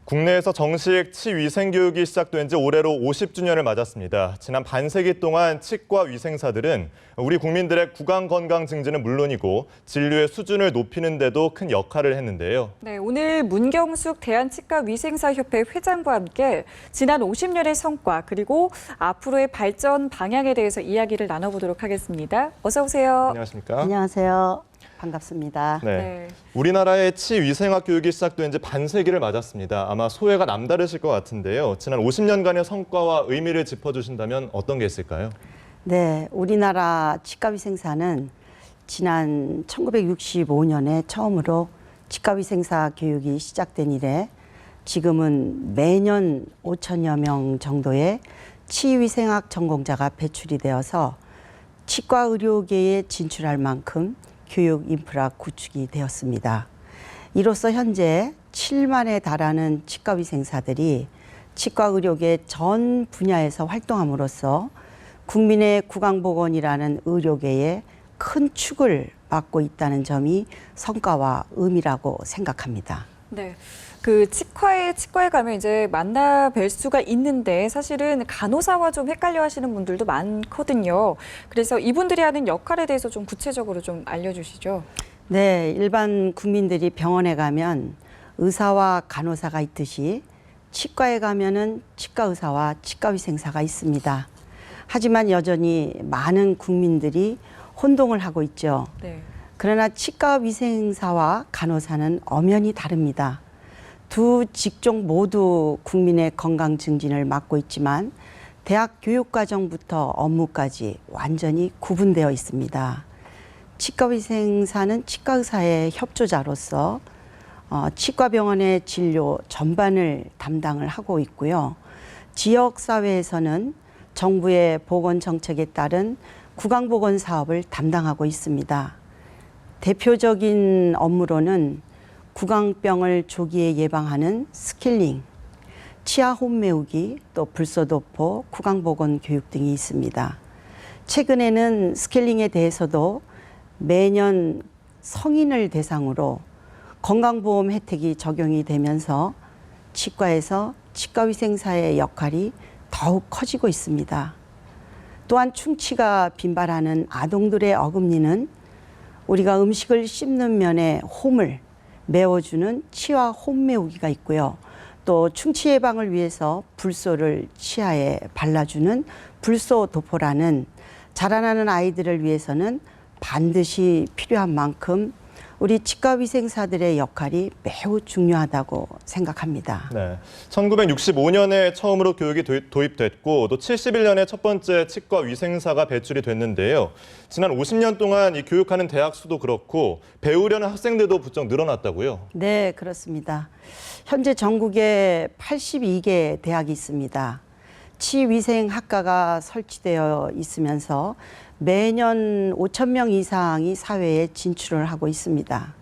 국내에서 정식 치위생 교육이 시작된 지 올해로 50주년을 맞았습니다. 지난 반세기 동안 치과 위생사들은 우리 국민들의 구강 건강 증진은 물론이고 진료의 수준을 높이는 데도 큰 역할을 했는데요. 네, 오늘 문경숙 대한치과위생사협회 회장과 함께 지난 50년의 성과 그리고 앞으로의 발전 방향에 대해서 이야기를 나눠보도록 하겠습니다. 어서 오세요. 안녕하십니까? 안녕하세요. 반갑습니다. 네. 우리나라의 치위생학 교육이 시작된 지 반세기를 맞았습니다. 아마 소회가 남다르실 것 같은데요. 지난 50년간의 성과와 의미를 짚어주신다면 어떤 게 있을까요? 네, 우리나라 치과위생사는 지난 1965년에 처음으로 치과위생사 교육이 시작된 이래 지금은 매년 5천여 명 정도의 치위생학 전공자가 배출이 되어서 치과 의료계에 진출할 만큼 교육 인프라 구축이 되었습니다. 이로써 현재 7만에 달하는 치과위생사들이 치과 의료계 전 분야에서 활동함으로써 국민의 구강보건이라는 의료계에 큰 축을 맡고 있다는 점이 성과와 의미라고 생각합니다. 네. 치과에 가면 이제 만나 뵐 수가 있는데 사실은 간호사와 좀 헷갈려 하시는 분들도 많거든요. 그래서 이분들이 하는 역할에 대해서 좀 구체적으로 좀 알려주시죠. 네, 일반 국민들이 병원에 가면 의사와 간호사가 있듯이 치과에 가면은 치과 의사와 치과위생사가 있습니다. 하지만 여전히 많은 국민들이 혼동을 하고 있죠. 네. 그러나 치과위생사와 간호사는 엄연히 다릅니다. 두 직종 모두 국민의 건강 증진을 맡고 있지만 대학 교육과정부터 업무까지 완전히 구분되어 있습니다. 치과위생사는 치과의사의 협조자로서 치과병원의 진료 전반을 담당을 하고 있고요. 지역사회에서는 정부의 보건정책에 따른 구강보건 사업을 담당하고 있습니다. 대표적인 업무로는 구강병을 조기에 예방하는 스킬링, 치아 홈메우기, 또 불소도포, 구강보건 교육 등이 있습니다. 최근에는 스킬링에 대해서도 매년 성인을 대상으로 건강보험 혜택이 적용이 되면서 치과에서 치과위생사의 역할이 더욱 커지고 있습니다. 또한 충치가 빈발하는 아동들의 어금니는 우리가 음식을 씹는 면에 홈을 메워주는 치아 홈메우기가 있고요. 또 충치 예방을 위해서 불소를 치아에 발라주는 불소도포라는 자라나는 아이들을 위해서는 반드시 필요한 만큼 우리 치과위생사들의 역할이 매우 중요하다고 생각합니다. 네, 1965년에 처음으로 교육이 도입됐고 또 71년에 첫 번째 치과위생사가 배출이 됐는데요. 지난 50년 동안 이 교육하는 대학 수도 그렇고 배우려는 학생들도 부쩍 늘어났다고요? 네, 그렇습니다. 현재 전국에 82개 대학이 있습니다. 치위생학과가 설치되어 있으면서 매년 5천 명 이상이 사회에 진출을 하고 있습니다.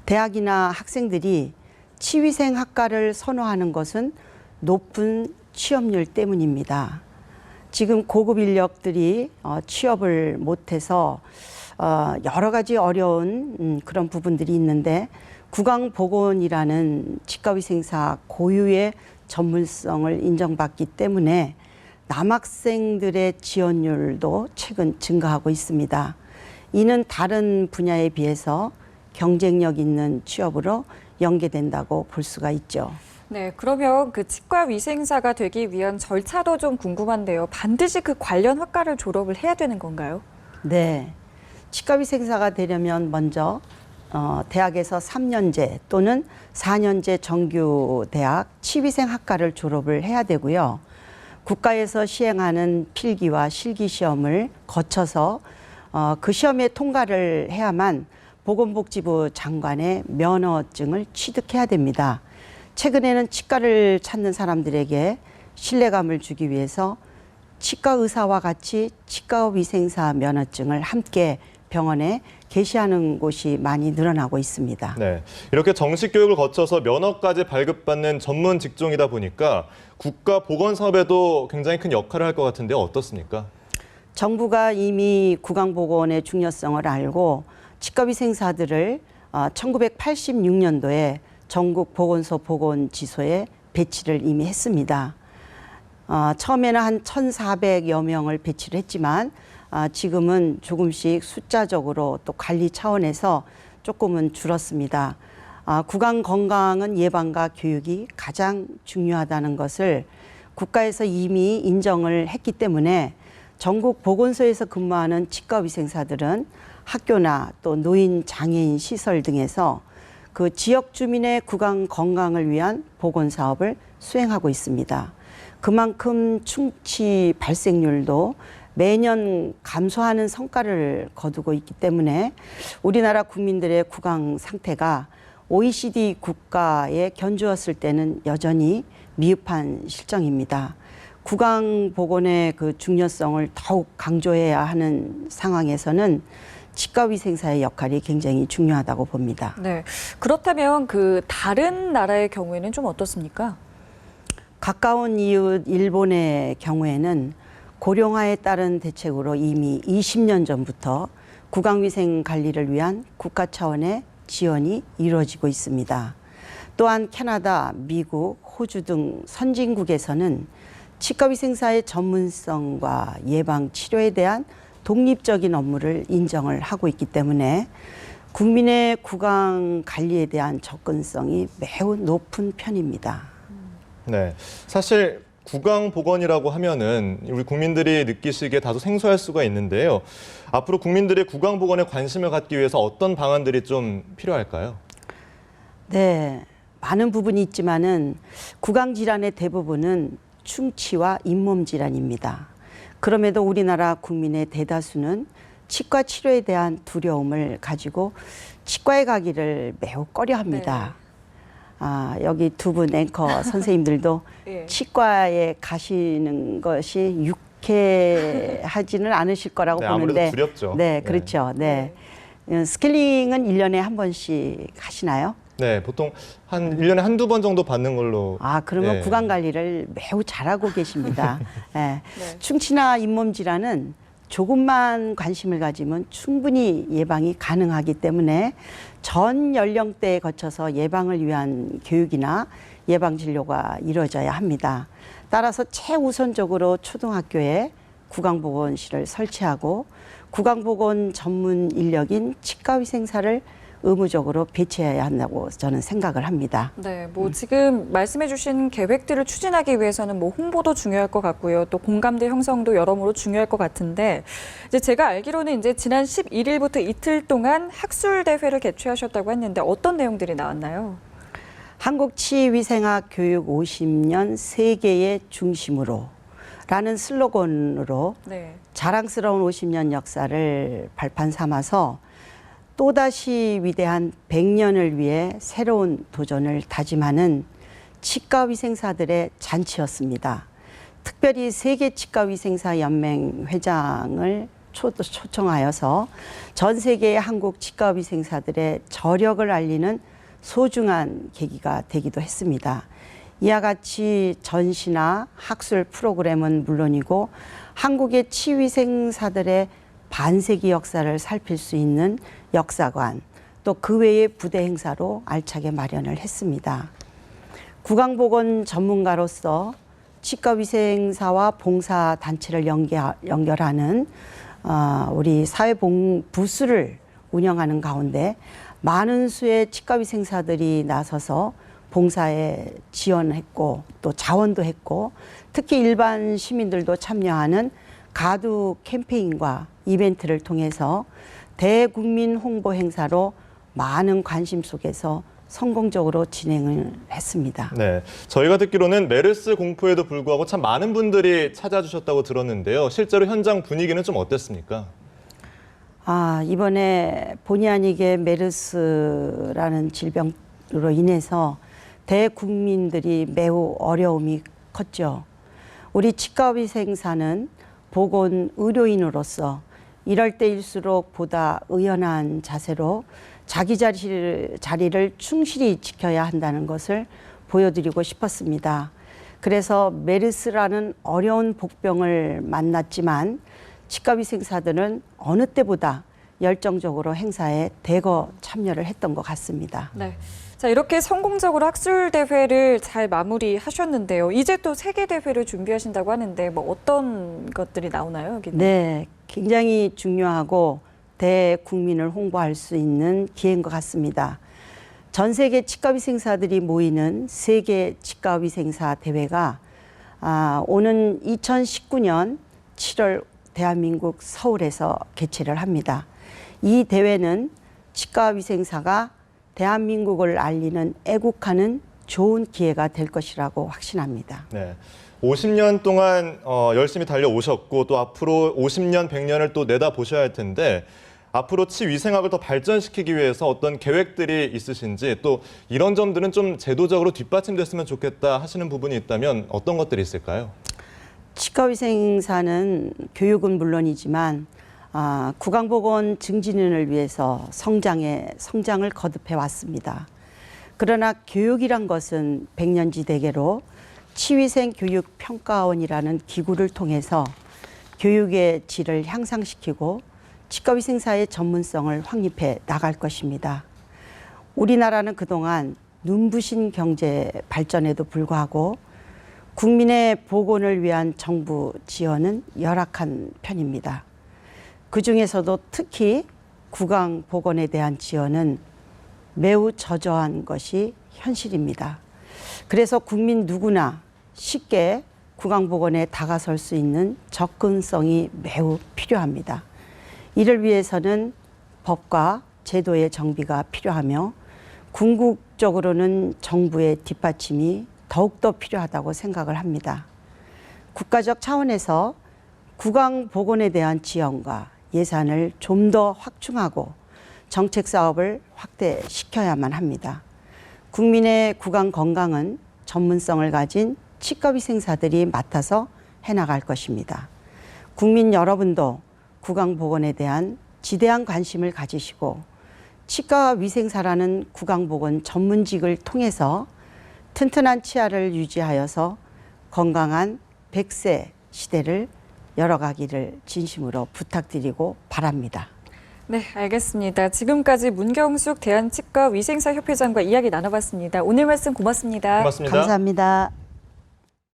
대학이나 학생들이 치위생학과를 선호하는 것은 높은 취업률 때문입니다. 지금 고급 인력들이 취업을 못해서 여러 가지 어려운 그런 부분들이 있는데 구강보건이라는 치과위생사 고유의 전문성을 인정받기 때문에 남학생들의 지원율도 최근 증가하고 있습니다. 이는 다른 분야에 비해서 경쟁력 있는 취업으로 연계된다고 볼 수가 있죠. 네, 그러면 치과위생사가 되기 위한 절차도 좀 궁금한데요. 반드시 관련 학과를 졸업을 해야 되는 건가요? 네, 치과위생사가 되려면 먼저 대학에서 3년제 또는 4년제 정규 대학 치위생학과를 졸업을 해야 되고요. 국가에서 시행하는 필기와 실기 시험을 거쳐서 그 시험에 통과를 해야만 보건복지부 장관의 면허증을 취득해야 됩니다. 최근에는 치과를 찾는 사람들에게 신뢰감을 주기 위해서 치과 의사와 같이 치과위생사 면허증을 함께 병원에 게시하는 곳이 많이 늘어나고 있습니다. 네, 이렇게 정식 교육을 거쳐서 면허까지 발급받는 전문 직종이다 보니까 국가 보건 사업에도 굉장히 큰 역할을 할 것 같은데요. 어떻습니까? 정부가 이미 구강보건의 중요성을 알고 치과위생사들을 1986년도에 전국 보건소 보건지소에 배치를 이미 했습니다. 처음에는 한 1,400여 명을 배치를 했지만 지금은 조금씩 숫자적으로 또 관리 차원에서 조금은 줄었습니다. 구강 건강은 예방과 교육이 가장 중요하다는 것을 국가에서 이미 인정을 했기 때문에 전국 보건소에서 근무하는 치과위생사들은 학교나 또 노인 장애인 시설 등에서 그 지역 주민의 구강 건강을 위한 보건 사업을 수행하고 있습니다. 그만큼 충치 발생률도 매년 감소하는 성과를 거두고 있기 때문에 우리나라 국민들의 구강 상태가 OECD 국가에 견주었을 때는 여전히 미흡한 실정입니다. 구강 보건의 그 중요성을 더욱 강조해야 하는 상황에서는 치과위생사의 역할이 굉장히 중요하다고 봅니다. 네. 그렇다면 그 다른 나라의 경우에는 좀 어떻습니까? 가까운 이웃 일본의 경우에는 고령화에 따른 대책으로 이미 20년 전부터 구강위생 관리를 위한 국가 차원의 지원이 이루어지고 있습니다. 또한 캐나다, 미국, 호주 등 선진국에서는 치과위생사의 전문성과 예방 치료에 대한 독립적인 업무를 인정을 하고 있기 때문에 국민의 구강 관리에 대한 접근성이 매우 높은 편입니다. 네, 사실 구강 보건이라고 하면은 우리 국민들이 느끼시기에 다소 생소할 수가 있는데요. 앞으로 국민들의 구강 보건에 관심을 갖기 위해서 어떤 방안들이 좀 필요할까요? 네, 많은 부분이 있지만은 구강 질환의 대부분은 충치와 잇몸 질환입니다. 그럼에도 우리나라 국민의 대다수는 치과 치료에 대한 두려움을 가지고 치과에 가기를 매우 꺼려합니다. 여기 두 분 앵커 선생님들도 예. 치과에 가시는 것이 유쾌하지는 않으실 거라고 네, 보는데 아무래도 두렵죠. 네, 그렇죠. 네. 스케일링은 1년에 한 번씩 하시나요? 네, 보통 한 1년에 한두 번 정도 받는 걸로. 그러면 네. 구강 관리를 매우 잘하고 계십니다. 네. 네. 충치나 잇몸 질환은 조금만 관심을 가지면 충분히 예방이 가능하기 때문에 전 연령대에 거쳐서 예방을 위한 교육이나 예방 진료가 이루어져야 합니다. 따라서 최우선적으로 초등학교에 구강보건실을 설치하고 구강보건 전문 인력인 치과위생사를 의무적으로 배치해야 한다고 저는 생각을 합니다. 네, 뭐 지금 말씀해주신 계획들을 추진하기 위해서는 뭐 홍보도 중요할 것 같고요, 또 공감대 형성도 여러모로 중요할 것 같은데 이제 제가 알기로는 이제 지난 11일부터 이틀 동안 학술 대회를 개최하셨다고 했는데 어떤 내용들이 나왔나요? 한국치위생학 교육 50년 세계의 중심으로 라는 슬로건으로 네. 자랑스러운 50년 역사를 발판 삼아서 또다시 위대한 100년을 위해 새로운 도전을 다짐하는 치과위생사들의 잔치였습니다. 특별히 세계치과위생사연맹 회장을 초청하여서 전 세계의 한국 치과위생사들의 저력을 알리는 소중한 계기가 되기도 했습니다. 이와 같이 전시나 학술 프로그램은 물론이고 한국의 치위생사들의 반세기 역사를 살필 수 있는 역사관, 또 그 외의 부대 행사로 알차게 마련을 했습니다. 구강보건 전문가로서 치과위생사와 봉사단체를 연결하는 우리 사회부수를 운영하는 가운데 많은 수의 치과위생사들이 나서서 봉사에 지원했고 또 자원도 했고 특히 일반 시민들도 참여하는 가두 캠페인과 이벤트를 통해서 대국민 홍보 행사로 많은 관심 속에서 성공적으로 진행을 했습니다. 네, 저희가 듣기로는 메르스 공포에도 불구하고 참 많은 분들이 찾아주셨다고 들었는데요. 실제로 현장 분위기는 좀 어땠습니까? 이번에 본의 아니게 메르스라는 질병으로 인해서 대국민들이 매우 어려움이 컸죠. 우리 치과위생사는 보건 의료인으로서 이럴 때일수록 보다 의연한 자세로 자기 자리를 충실히 지켜야 한다는 것을 보여드리고 싶었습니다. 그래서 메르스라는 어려운 복병을 만났지만 치과위생사들은 어느 때보다 열정적으로 행사에 대거 참여를 했던 것 같습니다. 네. 자, 이렇게 성공적으로 학술 대회를 잘 마무리하셨는데요. 이제 또 세계 대회를 준비하신다고 하는데 뭐 어떤 것들이 나오나요, 여기는? 네, 굉장히 중요하고 대국민을 홍보할 수 있는 기회인 것 같습니다. 전 세계 치과위생사들이 모이는 세계 치과위생사 대회가 오는 2019년 7월 대한민국 서울에서 개최를 합니다. 이 대회는 치과위생사가 대한민국을 알리는 애국하는 좋은 기회가 될 것이라고 확신합니다. 네. 50년 동안 열심히 달려오셨고 또 앞으로 50년, 100년을 또 내다보셔야 할 텐데 앞으로 치위생학을 더 발전시키기 위해서 어떤 계획들이 있으신지 또 이런 점들은 좀 제도적으로 뒷받침됐으면 좋겠다 하시는 부분이 있다면 어떤 것들이 있을까요? 치과위생사는 교육은 물론이지만 구강보건 증진을 위해서 성장을 거듭해 왔습니다. 그러나 교육이란 것은 백년지대계로 치위생교육평가원이라는 기구를 통해서 교육의 질을 향상시키고 치과위생사의 전문성을 확립해 나갈 것입니다. 우리나라는 그동안 눈부신 경제 발전에도 불구하고 국민의 보건을 위한 정부 지원은 열악한 편입니다. 그중에서도 특히 구강보건에 대한 지원은 매우 저조한 것이 현실입니다. 그래서 국민 누구나 쉽게 구강보건에 다가설 수 있는 접근성이 매우 필요합니다. 이를 위해서는 법과 제도의 정비가 필요하며 궁극적으로는 정부의 뒷받침이 더욱더 필요하다고 생각을 합니다. 국가적 차원에서 구강보건에 대한 지원과 예산을 좀 더 확충하고 정책 사업을 확대시켜야만 합니다. 국민의 구강 건강은 전문성을 가진 치과위생사들이 맡아서 해나갈 것입니다. 국민 여러분도 구강보건에 대한 지대한 관심을 가지시고 치과위생사라는 구강보건 전문직을 통해서 튼튼한 치아를 유지하여서 건강한 100세 시대를 열어가기를 진심으로 부탁드리고 바랍니다. 네, 알겠습니다. 지금까지 문경숙 대한치과위생사협회장과 이야기 나눠봤습니다. 오늘 말씀 고맙습니다. 고맙습니다. 감사합니다.